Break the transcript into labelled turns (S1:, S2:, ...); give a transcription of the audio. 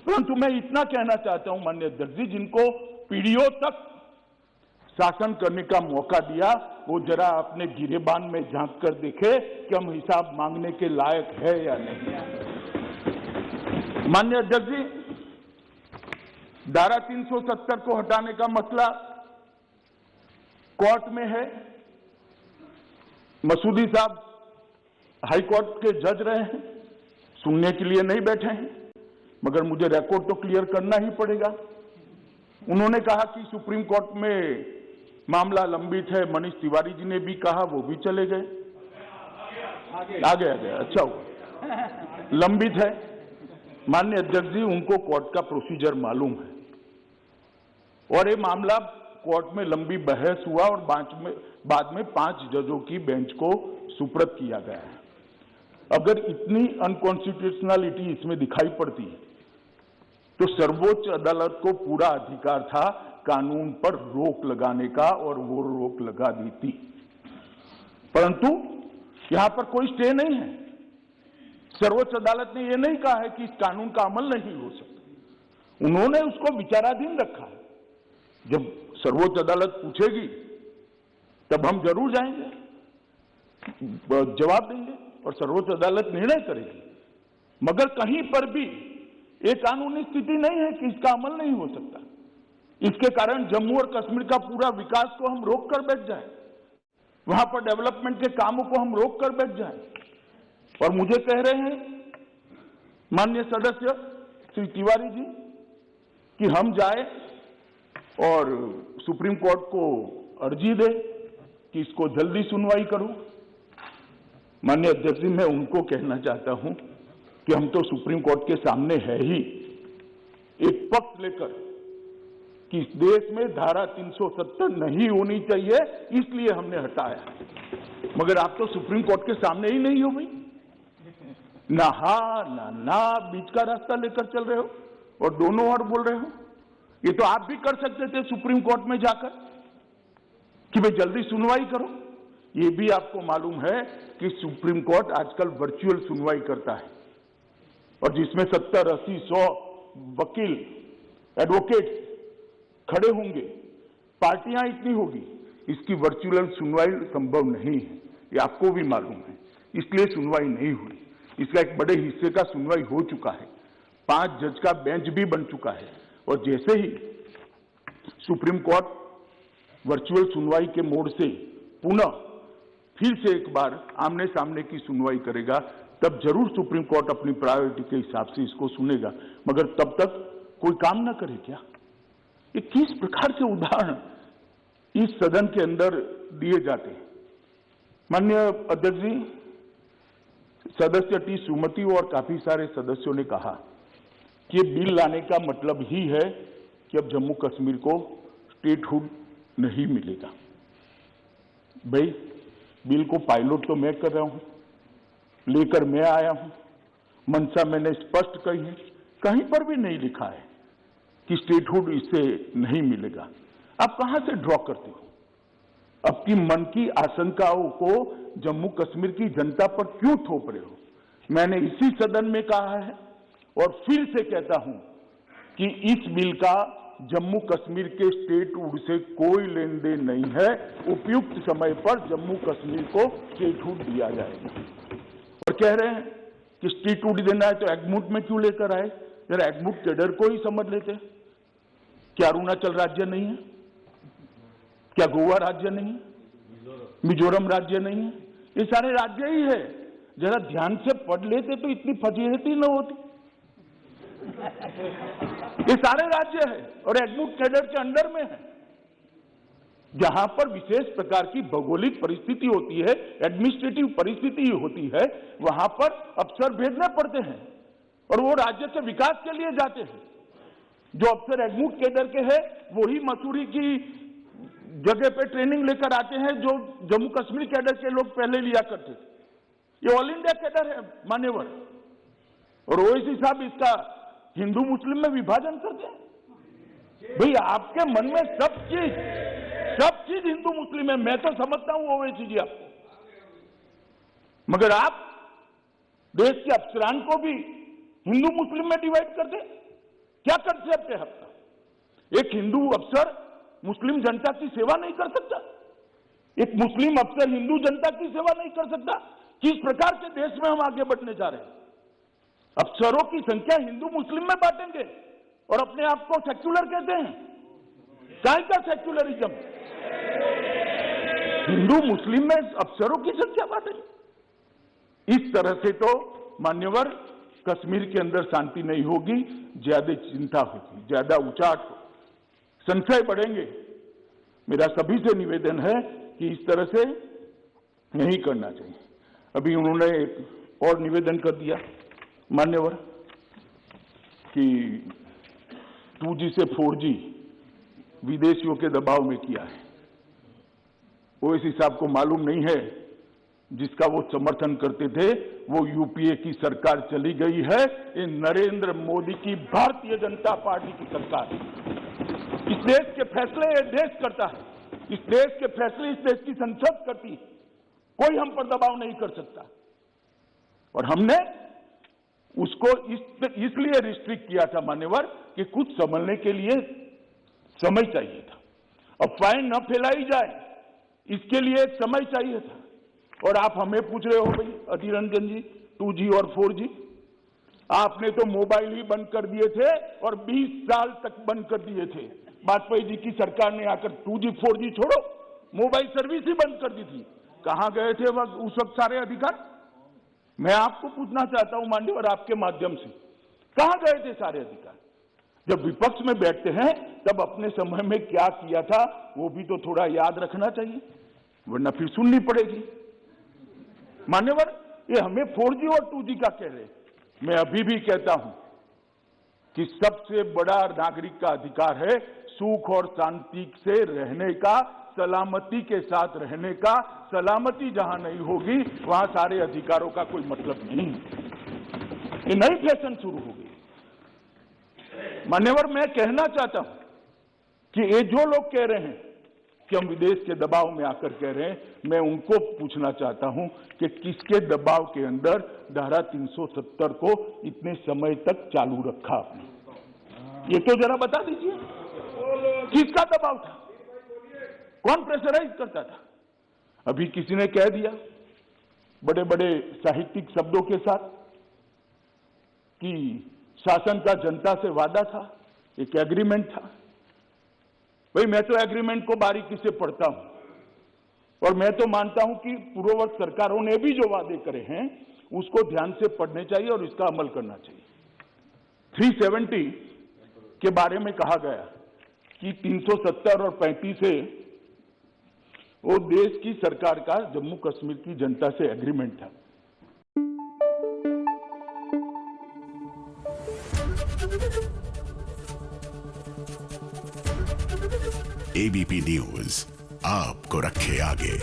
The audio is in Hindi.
S1: परंतु मैं इतना कहना चाहता हूं माननीय अध्यक्ष जी, जिनको पीढ़ियों तक शासन करने का मौका दिया, वो जरा अपने गिरेबान में झांक कर देखे कि हम हिसाब मांगने के लायक है या नहीं। माननीय अध्यक्ष जी, धारा 370 को हटाने का मसला कोर्ट में है। मसूदी साहब हाई कोर्ट के जज रहे हैं, सुनने के लिए नहीं बैठे हैं, मगर मुझे रिकॉर्ड तो क्लियर करना ही पड़ेगा। उन्होंने कहा कि सुप्रीम कोर्ट में मामला लंबित है। मनीष तिवारी जी ने भी कहा, वो भी चले गए, आगे अच्छा हुआ, लंबित है। माननीय अध्यक्ष जी, उनको कोर्ट का प्रोसीजर मालूम है और ये मामला कोर्ट में लंबी बहस हुआ और बाद में 5 जजों की बेंच को सुपुर्द किया गया है। अगर इतनी अनकॉन्स्टिट्यूशनलिटी इसमें दिखाई पड़ती है तो सर्वोच्च अदालत को पूरा अधिकार था कानून पर रोक लगाने का और वो रोक लगा दी थी, परंतु यहां पर कोई स्टे नहीं है। सर्वोच्च अदालत ने यह नहीं कहा है कि इस कानून का अमल नहीं हो सकता, उन्होंने उसको विचाराधीन रखा है। जब सर्वोच्च अदालत पूछेगी तब हम जरूर जाएंगे, जवाब देंगे और सर्वोच्च अदालत निर्णय करेगी। मगर कहीं पर भी एक कानूनी स्थिति नहीं है कि इसका अमल नहीं हो सकता। इसके कारण जम्मू और कश्मीर का पूरा विकास को हम रोक कर बैठ जाए, वहां पर डेवलपमेंट के कामों को हम रोक कर बैठ जाए। और मुझे कह रहे हैं माननीय सदस्य श्री तिवारी जी कि हम जाए और सुप्रीम कोर्ट को अर्जी दे कि इसको जल्दी सुनवाई करो। माननीय अध्यक्ष जी, मैं उनको कहना चाहता हूं कि हम तो सुप्रीम कोर्ट के सामने है ही एक पक्ष लेकर कि इस देश में धारा 370 नहीं होनी चाहिए, इसलिए हमने हटाया, मगर आप तो सुप्रीम कोर्ट के सामने ही नहीं हो भाई। ना हा ना बीच का रास्ता लेकर चल रहे हो और दोनों ओर बोल रहे हो। ये तो आप भी कर सकते थे सुप्रीम कोर्ट में जाकर कि भाई जल्दी सुनवाई करो। ये भी आपको मालूम है कि सुप्रीम कोर्ट आजकल वर्चुअल सुनवाई करता है और जिसमें 70, 80, 100 वकील एडवोकेट खड़े होंगे, पार्टियां इतनी होगी, इसकी वर्चुअल सुनवाई संभव नहीं है, ये आपको भी मालूम है। इसलिए सुनवाई नहीं हुई। इसका एक बड़े हिस्से का सुनवाई हो चुका है, 5 जज का बेंच भी बन चुका है और जैसे ही सुप्रीम कोर्ट वर्चुअल सुनवाई के मोड से पुनः फिर से एक बार आमने सामने की सुनवाई करेगा, तब जरूर सुप्रीम कोर्ट अपनी प्रायोरिटी के हिसाब से इसको सुनेगा। मगर तब तक कोई काम ना करे क्या? ये किस प्रकार से उदाहरण इस सदन के अंदर दिए जाते हैं। माननीय अध्यक्ष जी, सदस्य टी सुमति और काफी सारे सदस्यों ने कहा कि ये बिल लाने का मतलब ही है कि अब जम्मू कश्मीर को स्टेटहुड नहीं मिलेगा। भाई, बिल को पायलट तो मैं कर रहा हूं, लेकर मैं आया हूं, मंशा मैंने स्पष्ट कही है, कहीं पर भी नहीं लिखा है कि स्टेटहुड इससे नहीं मिलेगा। आप कहां से ड्रॉ करते हो? आपकी मन की आशंकाओं को जम्मू कश्मीर की जनता पर क्यों थोप रहे हो? मैंने इसी सदन में कहा है और फिर से कहता हूं कि इस बिल का जम्मू कश्मीर के स्टेटहुड से कोई लेन देन नहीं है। उपयुक्त समय पर जम्मू कश्मीर को स्टेटहुड दिया जाएगा। और कह रहे हैं कि स्टेटहुड देना है तो एग्मूट में क्यों लेकर आए? जरा एग्मूट कैडर को ही समझ लेते। क्या अरुणाचल राज्य नहीं है? क्या गोवा राज्य नहीं है? मिजोरम राज्य नहीं है? ये सारे राज्य ही है। जरा ध्यान से पढ़ लेते तो इतनी फजीहती न होती। ये सारे राज्य है और एग्मूट कैडर के अंडर में है। जहां पर विशेष प्रकार की भौगोलिक परिस्थिति होती है, एडमिनिस्ट्रेटिव परिस्थिति होती है, वहां पर अफसर भेजने पड़ते हैं और वो राज्य के विकास के लिए जाते हैं। जो अफसर एग्मूट कैडर के हैं वही मसूरी की जगह पे ट्रेनिंग लेकर आते हैं जो जम्मू कश्मीर कैडर के लोग पहले लिया करते थे। ये ऑल इंडिया कैडर है मान्यवर, और ओवैसी साहब इसका हिंदू मुस्लिम में विभाजन करते हैं। भाई, आपके मन में सब चीज हिंदू मुस्लिम है, मैं तो समझता हूं ओवैसी जी आपको, मगर आप देश के अफसरान को भी हिंदू मुस्लिम में डिवाइड कर दे। क्या कंसेप्ट है आपका? एक हिंदू अफसर मुस्लिम जनता की सेवा नहीं कर सकता? एक मुस्लिम अफसर हिंदू जनता की सेवा नहीं कर सकता? किस प्रकार के देश में हम आगे बढ़ने जा रहे हैं? अफसरों की संख्या हिंदू मुस्लिम में बांटेंगे और अपने आप को सेक्युलर कहते हैं। काय का सेक्युलरिज्म? हिंदू मुस्लिम में अफसरों की संख्या बांटेंगे। इस तरह से तो मान्यवर कश्मीर के अंदर शांति नहीं होगी, ज्यादा चिंता होगी, ज्यादा उचाट हो, संशय बढ़ेंगे। मेरा सभी से निवेदन है कि इस तरह से नहीं करना चाहिए। अभी उन्होंने एक और निवेदन कर दिया मान्यवर कि 2G से 4G विदेशियों के दबाव में किया है। ओवैसी साहब को मालूम नहीं है, जिसका वो समर्थन करते थे वो यूपीए की सरकार चली गई है। ये नरेंद्र मोदी की भारतीय जनता पार्टी की सरकार है। इस देश के फैसले ये देश करता है, इस देश के फैसले इस देश की संसद करती है। कोई हम पर दबाव नहीं कर सकता। और हमने उसको इसलिए रिस्ट्रिक्ट किया था मान्यवर कि कुछ समझने के लिए समय चाहिए था। अफवाहें न फैलाई जाए इसके लिए एक समय चाहिए था। और आप हमें पूछ रहे हो भाई अधीर रंजन जी 2G और 4G, आपने तो मोबाइल ही बंद कर दिए थे और 20 साल तक बंद कर दिए थे। वाजपेयी जी की सरकार ने आकर 2G 4G छोड़ो, मोबाइल सर्विस ही बंद कर दी थी। कहां गए थे उस वक्त सारे अधिकार? मैं आपको पूछना चाहता हूं मान्यवर आपके माध्यम से, कहां गए थे सारे अधिकार? जब विपक्ष में बैठते हैं तब अपने समय में क्या किया था वो भी तो थोड़ा याद रखना चाहिए, वरना फिर सुननी पड़ेगी। मान्यवर ये हमें 4G और 2G का कह रहे, मैं अभी भी कहता हूं कि सबसे बड़ा नागरिक का अधिकार है सुख और शांति से रहने का, सलामती के साथ रहने का। सलामती जहां नहीं होगी वहां सारे अधिकारों का कोई मतलब नहीं। ये नई फैशन शुरू हो गई। मान्यवर मैं कहना चाहता हूं कि ये जो लोग कह रहे हैं कि हम विदेश के दबाव में आकर कह रहे हैं, मैं उनको पूछना चाहता हूं कि किसके दबाव के अंदर धारा 370 को इतने समय तक चालू रखा आपने? ये तो जरा बता दीजिए, किसका दबाव था? कौन प्रेशराइज करता था? अभी किसी ने कह दिया बड़े बड़े साहित्यिक शब्दों के साथ कि शासन का जनता से वादा था, एक एग्रीमेंट था। भाई मैं तो एग्रीमेंट को बारीकी से पढ़ता हूं और मैं तो मानता हूं कि पूर्ववर्ती सरकारों ने भी जो वादे करे हैं उसको ध्यान से पढ़ने चाहिए और इसका अमल करना चाहिए। 370 के बारे में कहा गया कि 370 और 35 से वो देश की सरकार का जम्मू कश्मीर की जनता से एग्रीमेंट था।
S2: एबीपी न्यूज आपको रखे आगे।